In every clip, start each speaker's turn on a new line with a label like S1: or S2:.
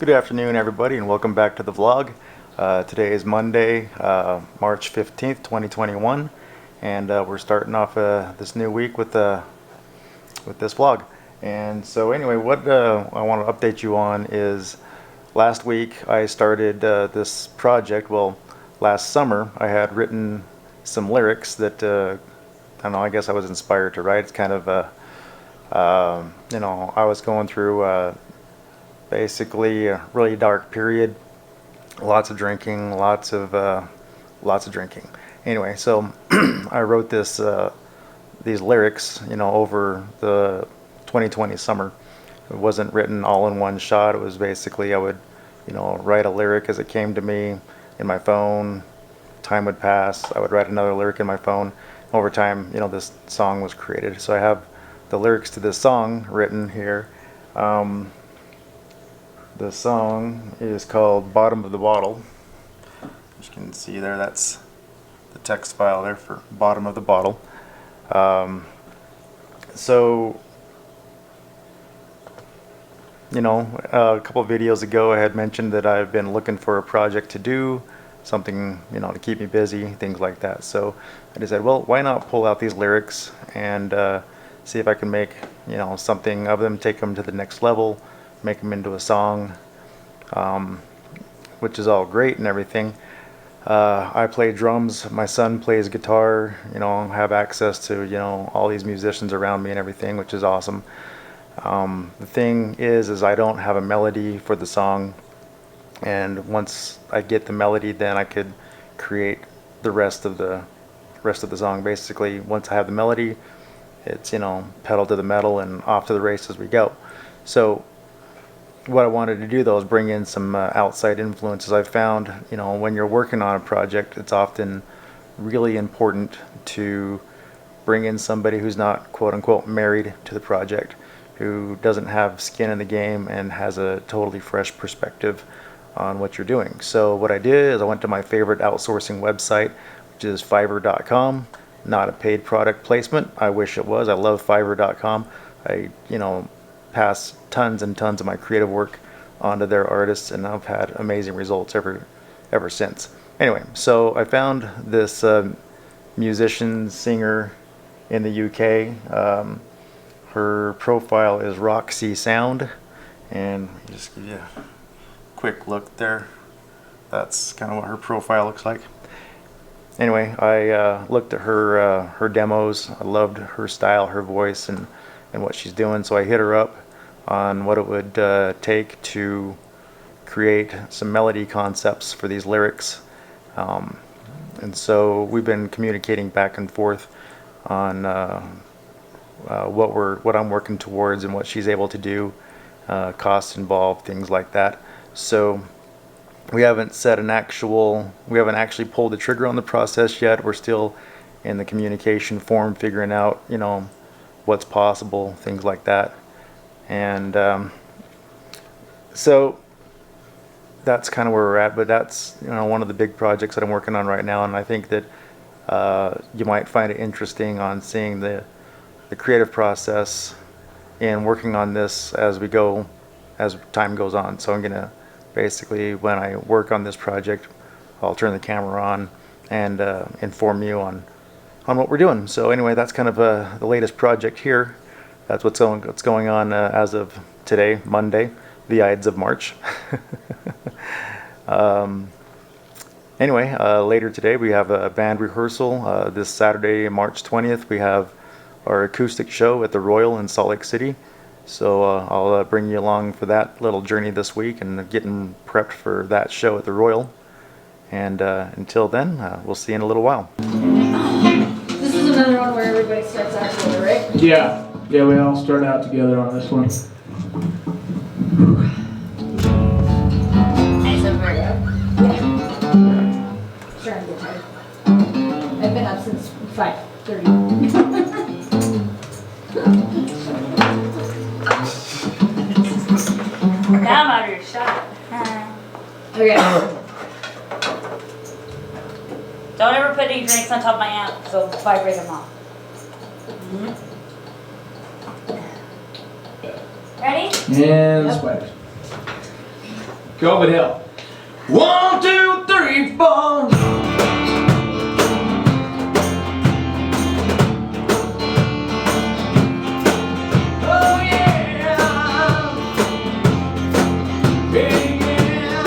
S1: Good afternoon, everybody, and welcome back to the vlog. Today is Monday, March 15th, 2021, and we're starting off this new week with this vlog. And so anyway, what I want to update you on is last week I started this project. Well, last summer I had written some lyrics that I don't know, I guess I was inspired to write. It's kind of I was going through basically a really dark period, lots of drinking, lots of drinking. Anyway, so I wrote these lyrics, over the 2020 summer. It wasn't written all in one shot. It was basically I would, write a lyric as it came to me in my phone. Time would pass. I would write another lyric in my phone. Over time, this song was created. So I have the lyrics to this song written here. The song is called Bottom of the Bottle. As you can see there, that's the text file there for Bottom of the Bottle. So, a couple of videos ago I had mentioned that I've been looking for a project to do, something, to keep me busy, things like that. So I just said, well, why not pull out these lyrics and see if I can make, something of them, take them to the next level, make them into a song, which is all great and everything. I play drums, my son plays guitar, have access to, all these musicians around me and everything, which is awesome. The thing is I don't have a melody for the song, and once I get the melody, then I could create the rest of the song. Basically, once I have the melody, it's, pedal to the metal and off to the races we go. So what I wanted to do though is bring in some outside influences. I've found, when you're working on a project, it's often really important to bring in somebody who's not quote unquote married to the project, who doesn't have skin in the game and has a totally fresh perspective on what you're doing. So what I did is I went to my favorite outsourcing website, which is Fiverr.com. Not a paid product placement. I wish it was. I love Fiverr.com. I, pass tons and tons of my creative work onto their artists, and I've had amazing results ever since. Anyway, so I found this musician, singer in the UK. Her profile is Roxy Sound, and just give you a quick look there. That's kind of what her profile looks like. Anyway, I looked at her demos. I loved her style, her voice, and what she's doing. So I hit her up on what it would take to create some melody concepts for these lyrics. And so we've been communicating back and forth on what I'm working towards and what she's able to do, costs involved, things like that. So we haven't actually pulled the trigger on the process yet. We're still in the communication form, figuring out, what's possible, things like that. And so that's kind of where we're at, but that's, one of the big projects that I'm working on right now. And I think that you might find it interesting on seeing the creative process and working on this as time goes on. So I'm gonna basically, when I work on this project, I'll turn the camera on and inform you on what we're doing. So anyway, that's kind of the latest project here. That's what's going on as of today, Monday, the Ides of March. Anyway, later today we have a band rehearsal. This Saturday, March 20th, we have our acoustic show at the Royal in Salt Lake City. So I'll bring you along for that little journey this week and getting prepped for that show at the Royal. And until then, we'll see you in a little while.
S2: This is another one where everybody starts out together, right?
S3: Yeah, we all start out together on this one.
S2: Nice over there. Yeah. Starting to get tired. I've been up since 5:30.
S4: Now I'm out of your shot.
S2: Okay.
S4: Don't ever put any drinks on top of my amp, because it'll vibrate them off. Ready?
S3: And spiders. COVID help. 1, 2, 3, 4. Oh yeah. Hey, yeah.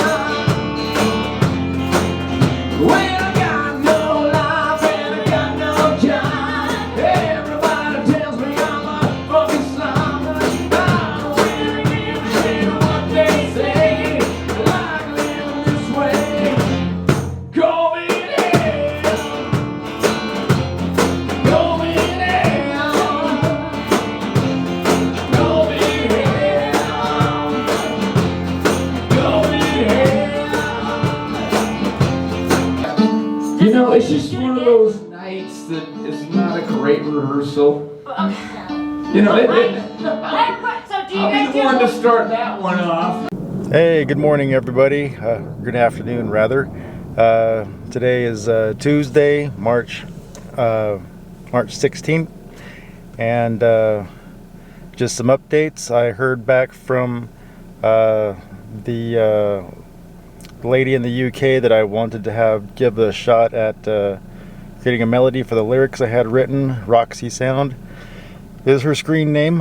S3: Well, I got no life and I got no job. Everybody tells me I'm a fucking slum. I don't really give a shit what they say. I like living this way. Call me hell. Call me hell. Call me hell. Call me hell. You know, it's just one of those nights that is not a great rehearsal. You know,
S4: So do you
S3: I'll
S4: guys
S3: be the one to
S4: do?
S3: start that one off.
S1: Hey, good morning, everybody. Good afternoon, rather. Today is Tuesday, March 16th, and just some updates. I heard back from the lady in the UK that I wanted to give a shot at creating a melody for the lyrics I had written. Roxy Sound is her screen name.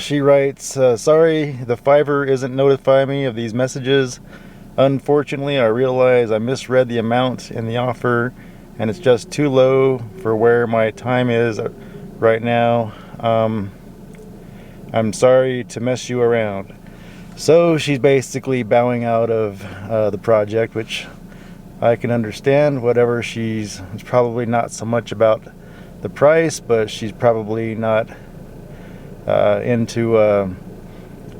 S1: She writes, sorry, the Fiverr isn't notifying me of these messages. Unfortunately, I realize I misread the amount in the offer and it's just too low for where my time is right now. I'm sorry to mess you around. So she's basically bowing out of the project, which I can understand. Whatever, it's probably not so much about the price, but she's probably not into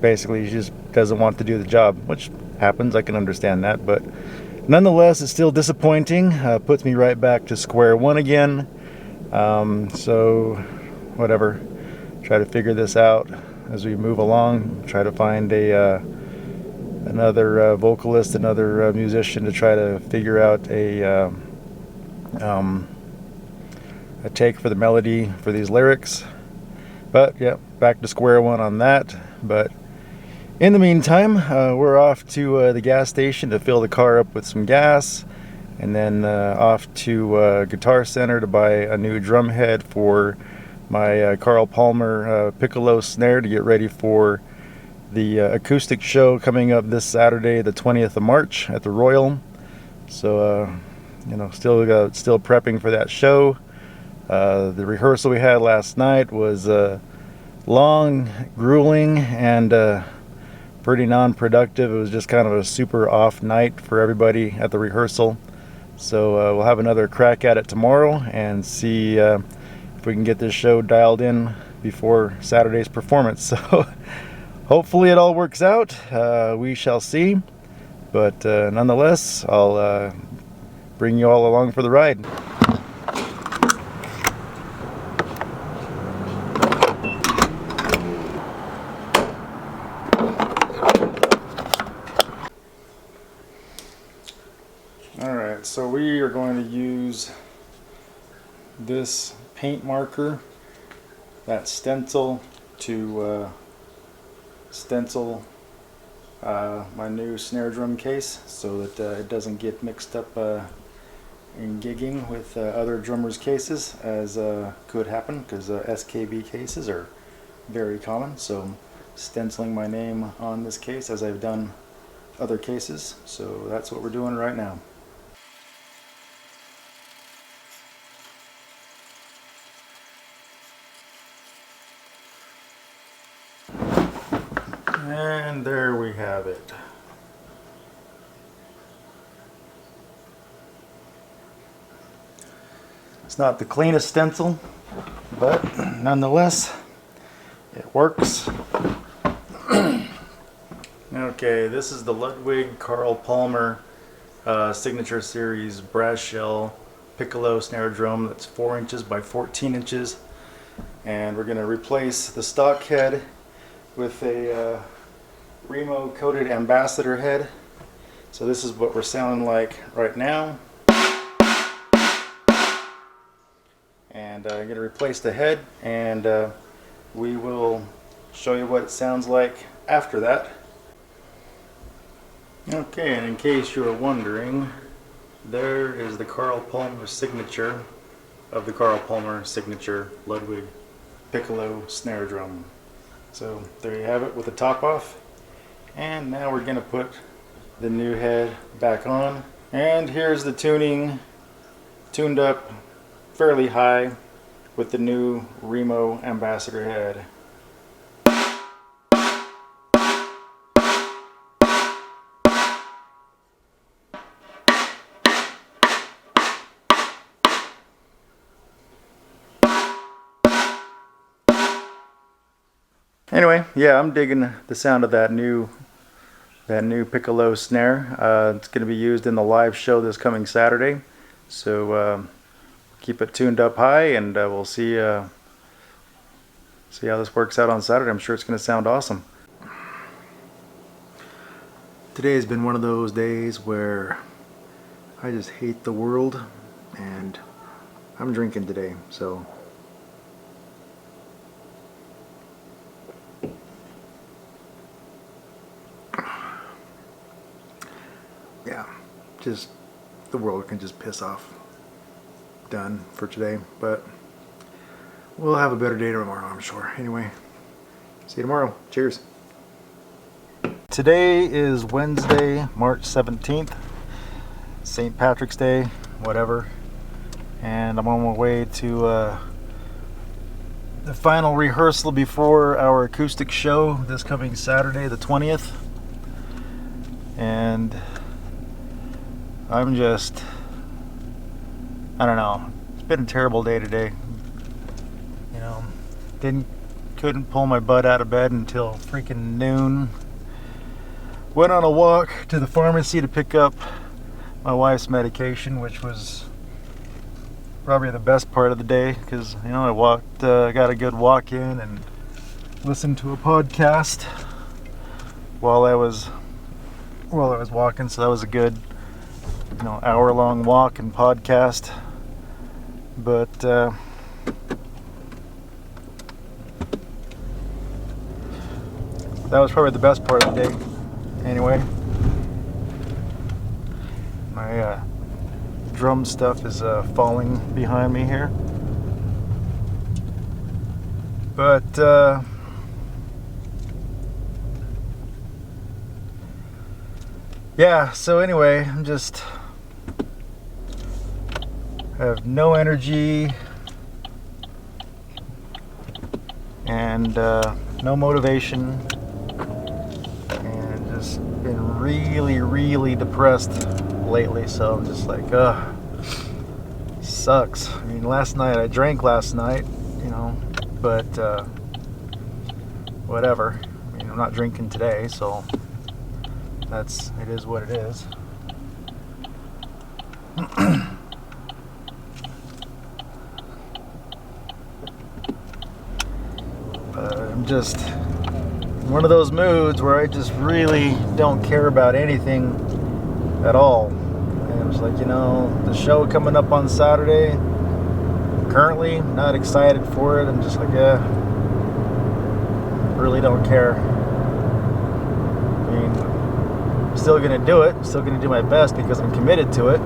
S1: basically she just doesn't want to do the job, which happens. I can understand that, but nonetheless it's still disappointing. Puts me right back to square one again. So whatever, try to figure this out as we move along, try to find another vocalist, another musician to try to figure out a take for the melody for these lyrics. But yeah, back to square one on that. But in the meantime, we're off to the gas station to fill the car up with some gas, and then off to Guitar Center to buy a new drum head for my Carl Palmer piccolo snare to get ready for the acoustic show coming up this Saturday, the 20th of March at the Royal. So still prepping for that show. The rehearsal we had last night was long, grueling, and pretty non-productive. It was just kind of a super off night for everybody at the rehearsal. So we'll have another crack at it tomorrow and see if we can get this show dialed in before Saturday's performance. So hopefully it all works out. We shall see. But nonetheless, I'll bring you all along for the ride. Alright, so we are going to use this paint marker, that stencil, to stencil my new snare drum case so that it doesn't get mixed up in gigging with other drummers' cases, as could happen, because SKB cases are very common. So stenciling my name on this case as I've done other cases. So that's what we're doing right now. And there we have it. It's not the cleanest stencil, but nonetheless, it works. Okay, this is the Ludwig Carl Palmer Signature Series brass shell piccolo snare drum that's 4 inches by 14 inches. And we're going to replace the stock head with a Remo coated ambassador head. So this is what we're sounding like right now. And I'm going to replace the head, and we will show you what it sounds like after that. Okay, and in case you were wondering, there is the Carl Palmer signature of the Carl Palmer signature Ludwig piccolo snare drum. So there you have it with the top off. And now we're gonna put the new head back on. And here's the tuning, tuned up fairly high with the new Remo Ambassador head. Anyway, yeah, I'm digging the sound of that new piccolo snare. It's going to be used in the live show this coming Saturday, so keep it tuned up high, and we'll see how this works out on Saturday. I'm sure it's going to sound awesome. Today has been one of those days where I just hate the world, and I'm drinking today, so. Yeah, just the world can just piss off. Done for today, but we'll have a better day tomorrow, I'm sure. Anyway, see you tomorrow. Cheers. Today is Wednesday, March 17th, St. Patrick's Day, whatever, and I'm on my way to the final rehearsal before our acoustic show this coming Saturday, the 20th, and I'm just, I don't know, it's been a terrible day today. You know, couldn't pull my butt out of bed until freaking noon. Went on a walk to the pharmacy to pick up my wife's medication, which was probably the best part of the day, because, you know, I got a good walk in and listened to a podcast while I was walking, so that was a good, you know, hour-long walk and podcast. But that was probably the best part of the day. Anyway, my drum stuff is falling behind me here. But yeah, so anyway, I'm just have no energy and no motivation, and just been really depressed lately, so I'm just like, ugh, sucks. I mean, I drank last night, you know, but whatever. I mean, I'm not drinking today, so it is what it is. I'm just in one of those moods where I just really don't care about anything at all. And it was like, you know, the show coming up on Saturday, currently not excited for it. I'm just like, yeah, really don't care. I mean, I'm still gonna do it, still gonna do my best because I'm committed to it.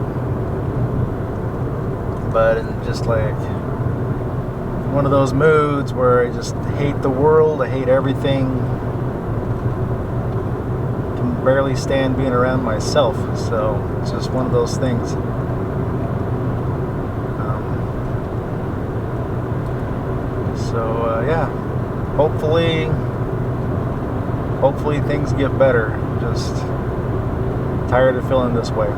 S1: But it's just like one of those moods where I just hate the world, I hate everything. Can barely stand being around myself, so it's just one of those things. Yeah, hopefully things get better. I'm just tired of feeling this way.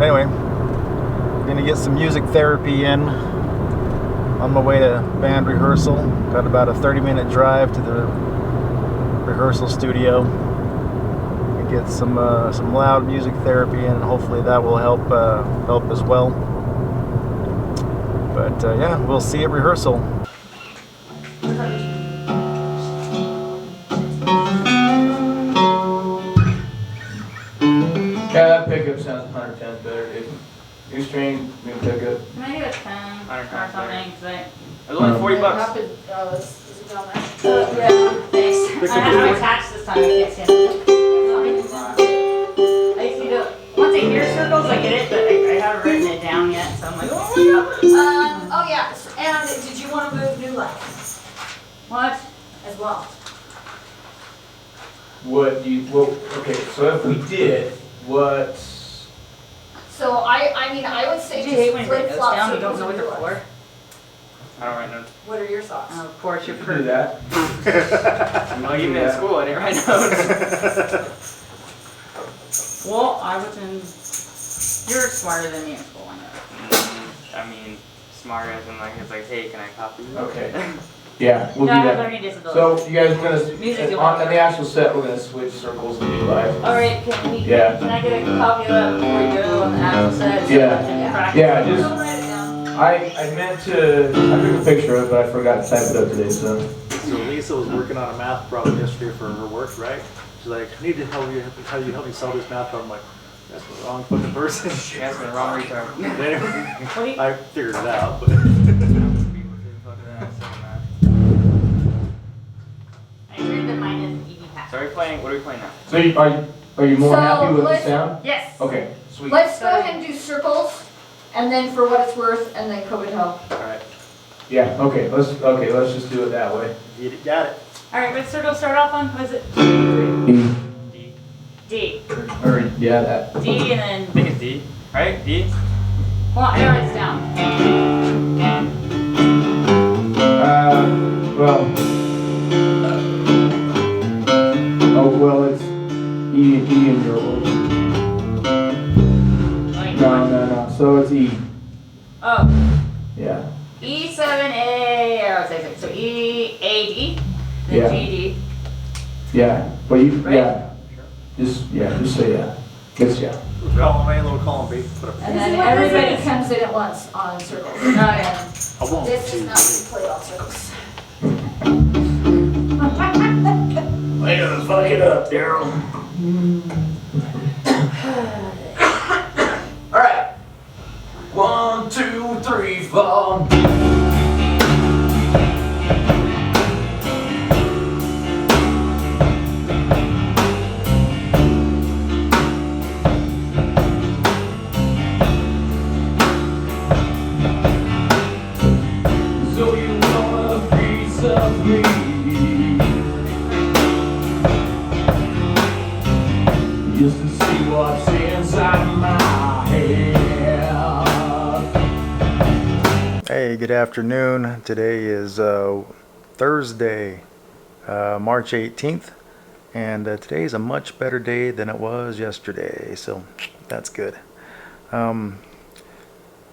S1: Anyway, I'm gonna get some music therapy in on my way to band rehearsal. Got about a 30-minute drive to the rehearsal studio and get some loud music therapy in, and hopefully that will help as well. But yeah, we'll see you at rehearsal.
S3: Yeah, that pickup sounds 100 times better, dude. New string, new pickup.
S4: Can I get a 10 or something? Cause
S3: It was only $40.
S2: Is it down there?
S4: yeah, thanks. I have my tax this time. I can't see it.
S2: well.
S3: What do you, well, okay, so if we did, what,
S2: So I mean, I would say
S4: Do you hate when
S2: just
S4: you write
S2: flip
S4: notes
S2: flop
S4: down, you don't
S2: circles
S4: know what
S2: and
S4: they're
S2: do it.
S4: for?
S5: I don't write notes.
S2: What are your thoughts?
S4: Of course, you're
S3: you can do that.
S5: Well, even in school, I didn't write notes.
S4: Well, I wasn't. You're smarter than me in school, I know.
S5: I mean, smart as in like, it's like, hey, can I copy you?
S3: Okay. Yeah, we'll
S4: No,
S3: do
S4: I have
S3: that.
S4: learning disabilities.
S3: So you guys are
S4: Music you
S3: gonna,
S4: want.
S3: on the actual set, we're gonna switch circles and do live.
S4: All right,
S3: Yeah.
S4: can I get a copy of that before we go on the actual set? So
S3: Yeah.
S4: I can practice?
S3: Yeah, just-
S4: Don't write it down.
S3: I meant to, I took a picture of it, but I forgot to type it up today, so.
S6: So Lisa was working on a math problem yesterday for her work, right? She's like, I need to help you help me solve this math problem. I'm like, that's the wrong fucking person.
S5: She asked me the wrong retard.
S6: Anyway,
S4: What do you?
S6: I figured it out, but
S4: I heard that mine is easy pass.
S5: So what are we playing now?
S3: So are you more
S2: So
S3: happy with the
S2: let's-
S3: sound?
S4: Yes.
S3: Okay, sweet.
S2: Let's go ahead and do circles, and then for what it's worth, and then COVID help.
S6: alright,
S3: Yeah, okay, let's just do it that way.
S6: got it.
S4: All right, what circle start off on? Was it
S3: D,
S4: D?
S3: or, yeah, that.
S4: D and then.
S5: I think it's D, right? D?
S4: Well, I write it down.
S3: Well. Oh, well, it's E in your order.
S4: Like,
S3: No, so it's E,
S4: Oh,
S3: yeah.
S4: E7A. Oh, say so E A D, then
S3: Yeah.
S4: G D.
S3: Yeah, but you,
S4: Right?
S3: yeah, just say yeah. It's yeah.
S6: Column A, little column B, put up.
S2: And then everybody comes in at once on circles.
S4: Oh, yeah.
S6: I won't.
S2: This is not to play on circles.
S3: Way to fuck it up, Daryl. Alright. 1, 2, 3, 4. So you want a piece of me? Just to see what's inside my head.
S1: Hey, good afternoon. Today is Thursday, March 18th, and today is a much better day than it was yesterday, so that's good.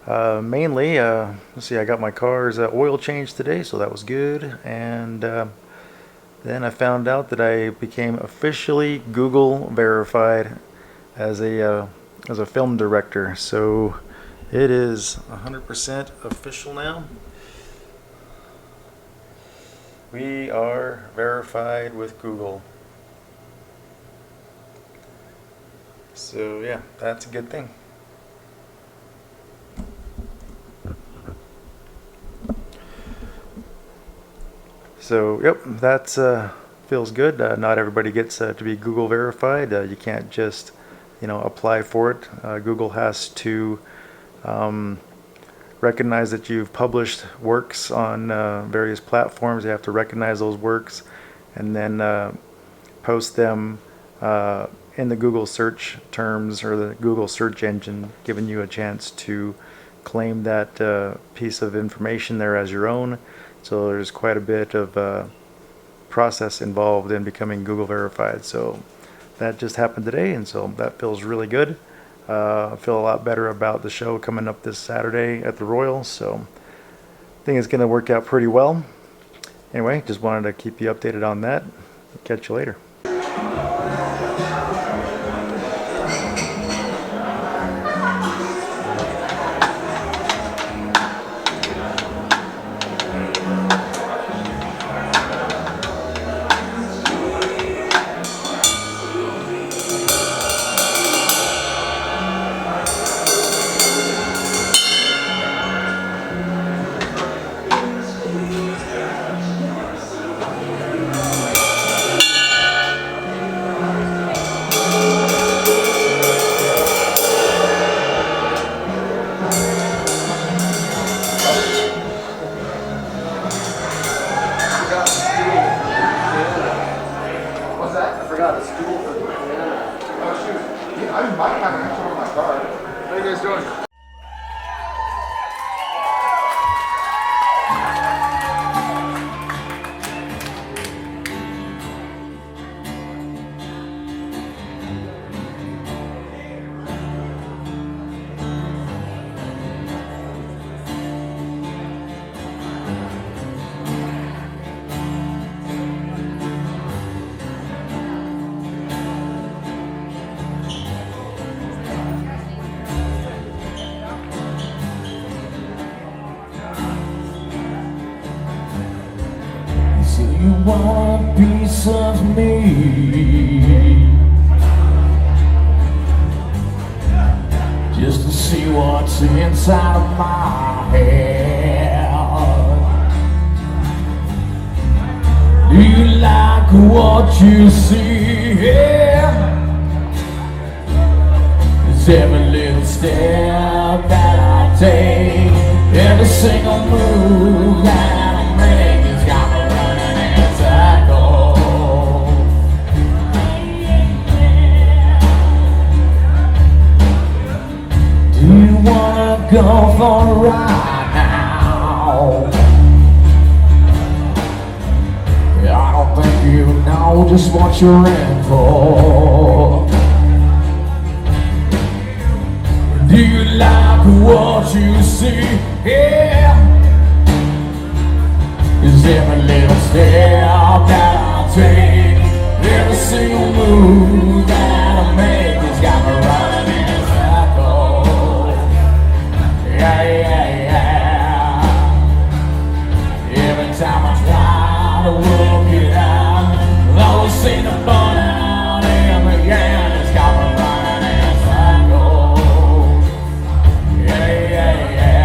S1: Mainly, let's see, I got my car's oil changed today, so that was good, and then I found out that I became officially Google verified as a film director, so it is 100% official now. We are verified with Google. So yeah, that's a good thing. So yep, that's feels good. Not everybody gets to be Google verified. You can't just, apply for it. Google has to recognize that you've published works on various platforms. They have to recognize those works and then post them in the Google search terms or the Google search engine, giving you a chance to claim that piece of information there as your own. So there's quite a bit of process involved in becoming Google verified. So that just happened today, and so that feels really good. I feel a lot better about the show coming up this Saturday at the Royal, so I think it's going to work out pretty well. Anyway, just wanted to keep you updated on that. Catch you later.
S7: I might have an extra on my card.
S6: How you guys doing?
S3: So you want a piece of me, just to see what's inside of my head. Do you like what you see here? Is every little step that I take, every single move that I make has got me running as I go. Do you wanna go for a ride now? I don't think you know just what you're in for. Do you like what you see here? Is every little step that I take, every single move that I make has got me running as I go. Yeah, yeah, yeah. Every time I try to work it out, I always seem to burn out in the end. It's got me running as I go. Yeah, yeah, yeah.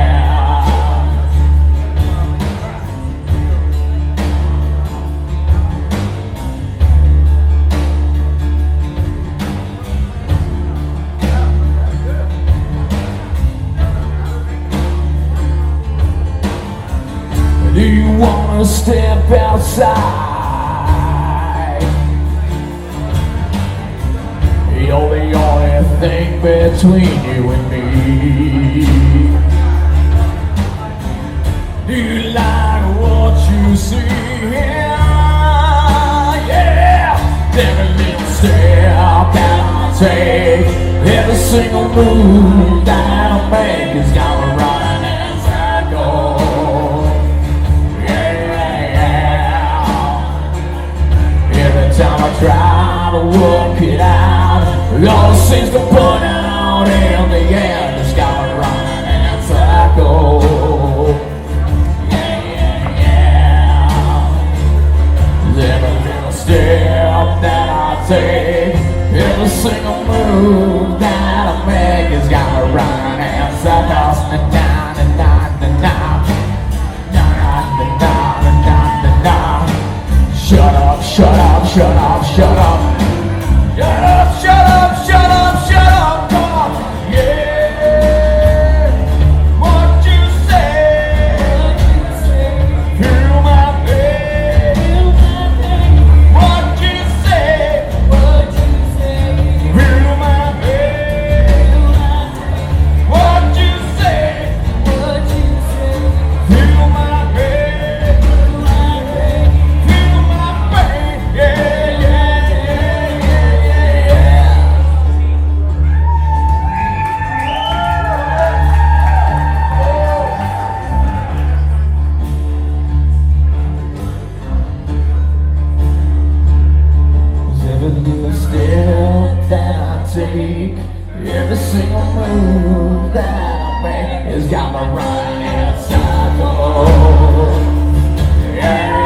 S3: Do you wanna step outside? You're the only thing between you and me. Do you like what you see here? Yeah! Every little step that I take, every single move that I make has got me running as I go. Every time I try to work it out, it all seems to burn out in the end. It's got me running as I go. Yeah, yeah, yeah. Every little step that I take, every single move that I make has got me running as I go. Shut up, shut up, shut up, shut up. Shut up, shut up, shut up, shut up, come on. Yeah. What you say? Feel my pain. What you say? Feel my pain. What you say? Feel my pain. Feel my pain. Yeah, yeah, yeah, yeah, yeah. Every little step that I take, every single move that I make has got me running as I go. Yeah.